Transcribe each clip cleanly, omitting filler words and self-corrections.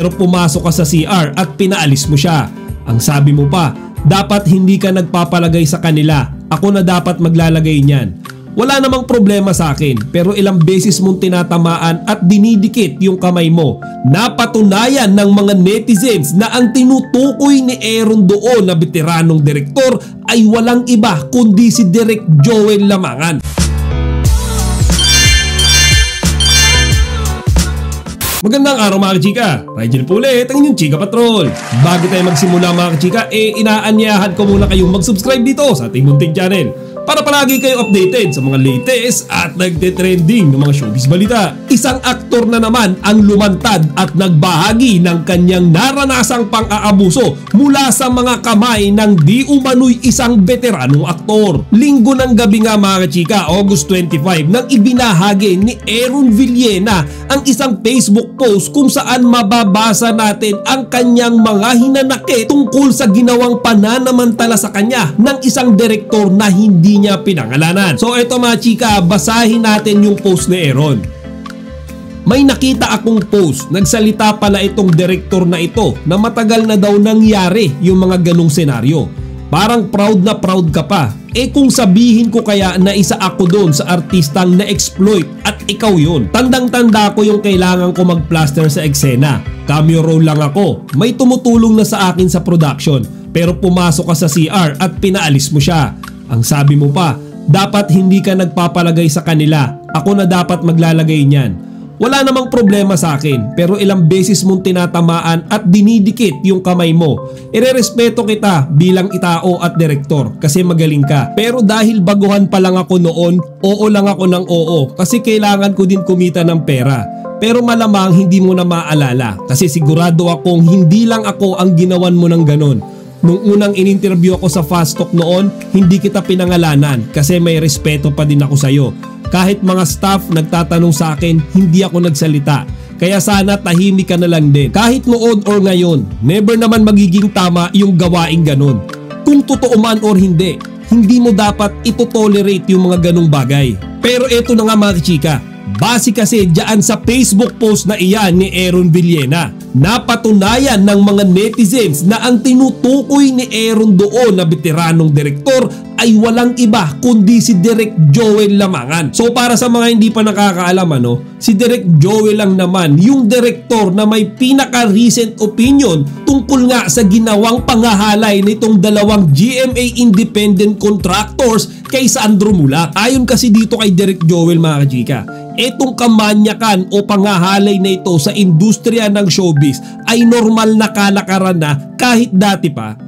pero pumasok ka sa CR at pinaalis mo siya. Ang sabi mo pa, dapat hindi ka nagpapalagay sa kanila. Ako na dapat maglalagay niyan. Wala namang problema sa akin, pero ilang beses mong tinatamaan at dinidikit yung kamay mo. Napatunayan ng mga netizens na ang tinutukoy ni Aaron doon na veteranong direktor ay walang iba kundi si Direk Joel Lamangan. Magandang araw mga kachika, Rigel po ulit ang inyong Chika Patrol. Bago tayo magsimula mga kachika, inaanyahan ko muna kayong mag-subscribe dito sa ating munting channel para palagi kayong updated sa mga latest at nagte-trending ng mga showbiz balita. Isang aktor na naman ang lumantad at nagbahagi ng kanyang naranasang pang-aabuso mula sa mga kamay ng di umano'y isang veteranong aktor. Linggo ng gabi nga mga kachika, August 25, nang ibinahagi ni Aaron Villena ang isang Facebook post kung saan mababasa natin ang kanyang mga hinanakit tungkol sa ginawang pananamantala sa kanya ng isang direktor na hindi niya pinangalanan. So eto mga chika, basahin natin yung post ni Aaron. May nakita akong post, nagsalita pala itong direktor na ito na matagal na daw nangyari yung mga ganong senaryo. Parang proud na proud ka pa. Kung sabihin ko kaya na isa ako doon sa artistang na-exploit at ikaw yun. Tandang-tanda ko yung kailangan ko mag-plaster sa eksena. Cameo role lang ako. May tumutulong na sa akin sa production. Pero pumasok ka sa CR at pinaalis mo siya. Ang sabi mo pa, dapat hindi ka nagpapalagay sa kanila. Ako na dapat maglalagay niyan. Wala namang problema sa akin, pero ilang beses mong tinatamaan at dinidikit yung kamay mo. Irerespeto kita bilang itao at direktor kasi magaling ka. Pero dahil baguhan pa lang ako noon, oo lang ako ng oo kasi kailangan ko din kumita ng pera. Pero malamang hindi mo na maalala kasi sigurado akong hindi lang ako ang ginawan mo ng ganon. Nung unang in-interview ako sa Fast Talk noon, hindi kita pinangalanan kasi may respeto pa din ako sa'yo. Kahit mga staff nagtatanong sa akin, hindi ako nagsalita. Kaya sana tahimik ka na lang din. Kahit noon or ngayon, never naman magiging tama yung gawaing ganon. Kung totoo man or hindi, hindi mo dapat ito-tolerate yung mga ganong bagay. Pero eto na nga mga chika, base kasi dyan sa Facebook post na iyan ni Aaron Villena, napatunayan ng mga netizens na ang tinutukoy ni Aaron doon na veteranong direktor ay walang iba kundi si Direk Joel Lamangan. So para sa mga hindi pa nakakaalam si Direk Joel lang naman yung direktor na may pinaka-recent opinion tungkol nga sa ginawang panghahalay nitong dalawang GMA independent contractors kay Sandro Mulak. Ayon kasi dito kay Direk Joel mga kachika, etong kamanyakan o panghahalay na ito sa industriya ng showbiz ay normal na kalakaran na kahit dati pa.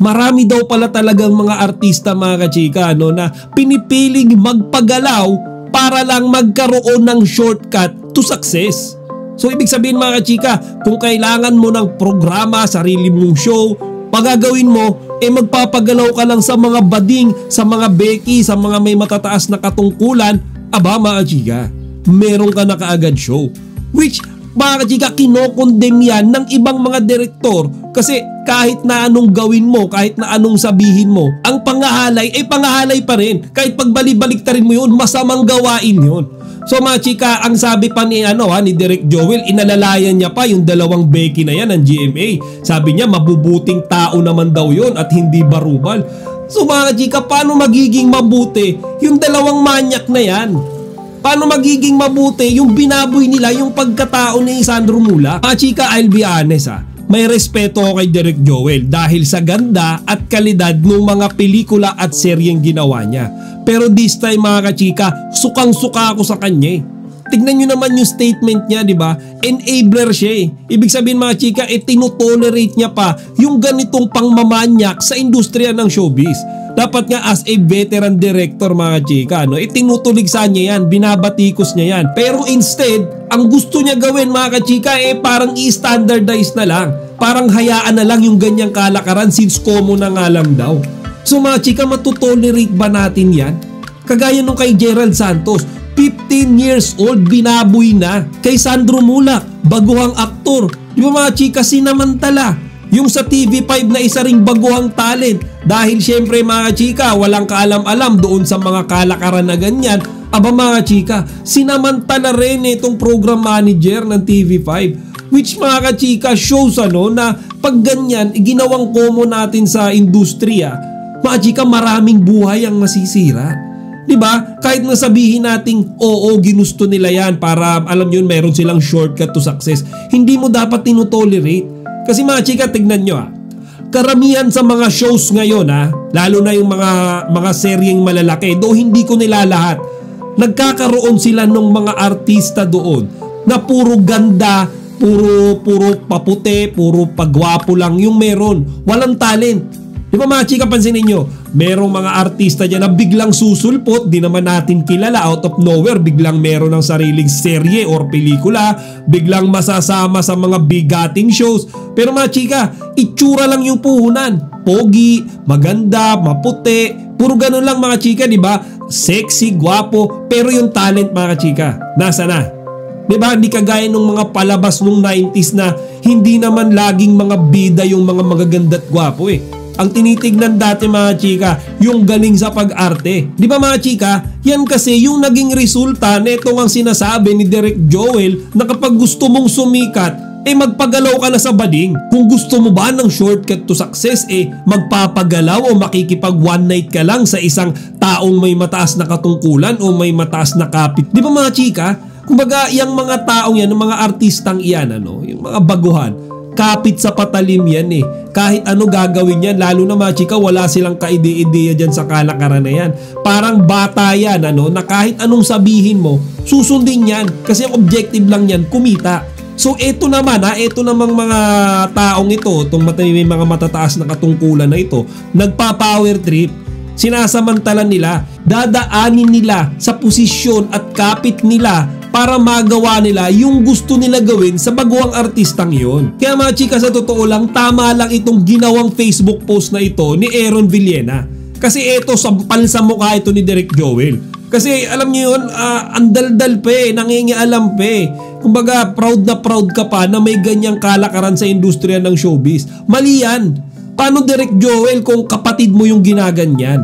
Marami daw pala talagang mga artista mga kachika na pinipiling magpagalaw para lang magkaroon ng shortcut to success. So ibig sabihin mga kachika, kung kailangan mo ng programa, sarili mong show, pagagawin mo, magpapagalaw ka lang sa mga bading, sa mga beki, sa mga may matataas na katungkulan, aba mga kachika, meron ka na kaagad show. Which mga kachika, kinokondem yan ng ibang mga direktor kasi kahit na anong gawin mo, kahit na anong sabihin mo, ang pangahalay ay pangahalay pa rin. Kahit pagbalik-baliktarin mo yun, masamang gawain yun. So mga chika, ang sabi pa ni Direk Joel, inalalayan niya pa yung dalawang beki na yan ng GMA. Sabi niya mabubuting tao naman daw yun at hindi barubal. So mga chika, paano magiging mabuti yung dalawang manyak na yan? Paano magiging mabuti yung binaboy nila yung pagkatao ni Sandro Mulak? Mga chika, I'll be honest may respeto ako kay Direk Joel dahil sa ganda at kalidad ng mga pelikula at seryeng ginawa niya. Pero this time mga kachika, sukang-suka ako sa kanya. Tignan nyo naman yung statement niya, di ba? Enabler siya . Ibig sabihin mga chika, tinutolerate niya pa yung ganitong pangmamanyak sa industriya ng showbiz. Dapat nga as a veteran director mga chika, tinutuligsan niya yan, binabatikos niya yan. Pero instead, ang gusto niya gawin mga kachika parang i-standardize na lang. Parang hayaan na lang yung ganyang kalakaran since common na nga lang daw. So mga chika, matutolerate ba natin yan? Kagaya nung kay Gerald Santos, 15 years old, binaboy na. Kay Sandro Mulak, baguhang aktor. Di ba mga chika, sinamantala. Yung sa TV5 na isa ring baguhang talent. Dahil syempre mga chika, walang kaalam-alam doon sa mga kalakaran na ganyan. Aba mga chika, sinamantala rin itong program manager ng TV5. Which mga kachika shows na pag ganyan, ginawang common natin sa industriya, mga chika maraming buhay ang masisira. Diba? Kahit na sabihin nating oo, ginusto nila yan para alam yun meron silang shortcut to success, hindi mo dapat tinotolerate. Kasi mga chika, tignan nyo karamihan sa mga shows ngayon lalo na yung mga seryeng malalaki, do hindi ko nila lahat, nagkakaroon sila ng mga artista doon na puro ganda, puro paputi, puro pagwapo lang yung meron, walang talent. Di ba mga chika, pansinin nyo, merong mga artista dyan na biglang susulpot, di naman natin kilala, out of nowhere, biglang meron ng sariling serye or pelikula, biglang masasama sa mga bigating shows. Pero mga chika, itsura lang yung puhunan. Pogi, maganda, maputi, puro ganun lang mga chika, di ba? Sexy, gwapo, pero yung talent mga chika, nasa na? Diba? Hindi kagaya nung mga palabas nung 90s na hindi naman laging mga bida yung mga magaganda at gwapo Ang tinitignan dati mga chika, yung galing sa pag-arte. Di ba mga chika? Yan kasi yung naging resulta nito ang sinasabi ni Direk Joel na kapag gusto mong sumikat, magpagalaw ka na sa bading. Kung gusto mo ba ng shortcut to success, magpapagalaw o makikipag one night ka lang sa isang taong may mataas na katungkulan o may mataas na kapit. Di ba mga chika? Kumbaga, yung mga taong yan, yung mga artistang iyan, yung mga baguhan, kapit sa patalim yan Kahit ano gagawin yan, lalo na mga chika, wala silang kaide-ideya dyan sa kalakaran na yan. Parang bata yan, na kahit anong sabihin mo, susundin yan. Kasi ang objective lang yan, kumita. So eto naman eto namang mga taong ito, itong may mga matataas na katungkulan na ito, nagpa-power trip. Sinasamantala nila, dadaanin nila sa posisyon at kapit nila para magawa nila yung gusto nila gawin sa baguang artistang yon. Kaya mga chika, sa totoo lang, tama lang itong ginawang Facebook post na ito ni Aaron Villena. Kasi ito, sampal sa mukha ito ni Direk Joel. Kasi alam niyo yun, ang daldal pa nangingialam pa Kumbaga, proud na proud ka pa na may ganyang kalakaran sa industriya ng showbiz. Mali yan. Paano Direk Joel kung kapatid mo yung ginaganyan?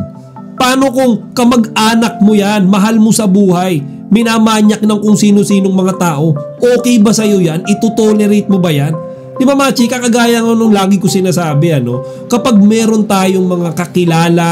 Paano kung kamag-anak mo yan, mahal mo sa buhay, minamanyak ng kung sino-sinong mga tao? Okay ba sa'yo yan? Itutolerate mo ba yan? Di ba mga chika, kagaya ng nung lagi ko sinasabi, kapag meron tayong mga kakilala,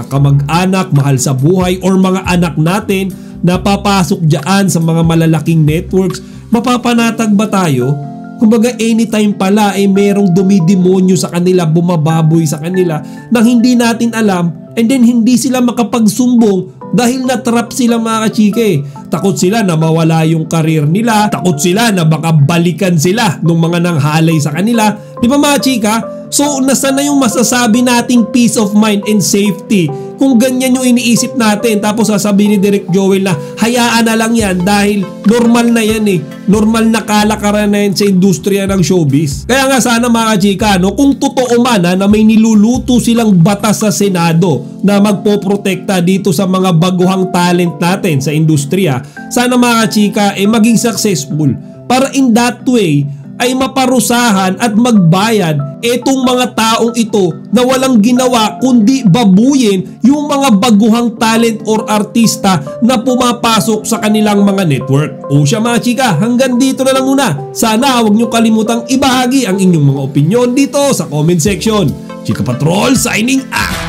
kamag-anak, mahal sa buhay, or mga anak natin na papasok dyan sa mga malalaking networks, mapapanatag ba tayo? Kumbaga anytime pala merong dumidemonyo sa kanila, bumababoy sa kanila nang hindi natin alam, and then hindi sila makapagsumbong dahil natrap sila mga kachika Takot sila na mawala yung karir nila, takot sila na baka balikan sila ng mga nanghalay sa kanila. Di ba mga chika? So nasaan na yung masasabi nating peace of mind and safety kung ganyan yung iniisip natin, tapos sasabihin ni Direk Joel na hayaan na lang yan dahil normal na yan normal na kalakaran na yan sa industriya ng showbiz. Kaya nga sana mga chika, kung totoo man na may niluluto silang batas sa Senado na magpoprotekta dito sa mga baguhang talent natin sa industriya, sana mga chika maging successful para in that way ay maparusahan at magbayad etong mga taong ito na walang ginawa kundi babuyin yung mga baguhang talent or artista na pumapasok sa kanilang mga network. O siya mga chika, hanggang dito na lang muna. Sana huwag nyo kalimutang ibahagi ang inyong mga opinyon dito sa comment section. Chika Patrol signing out!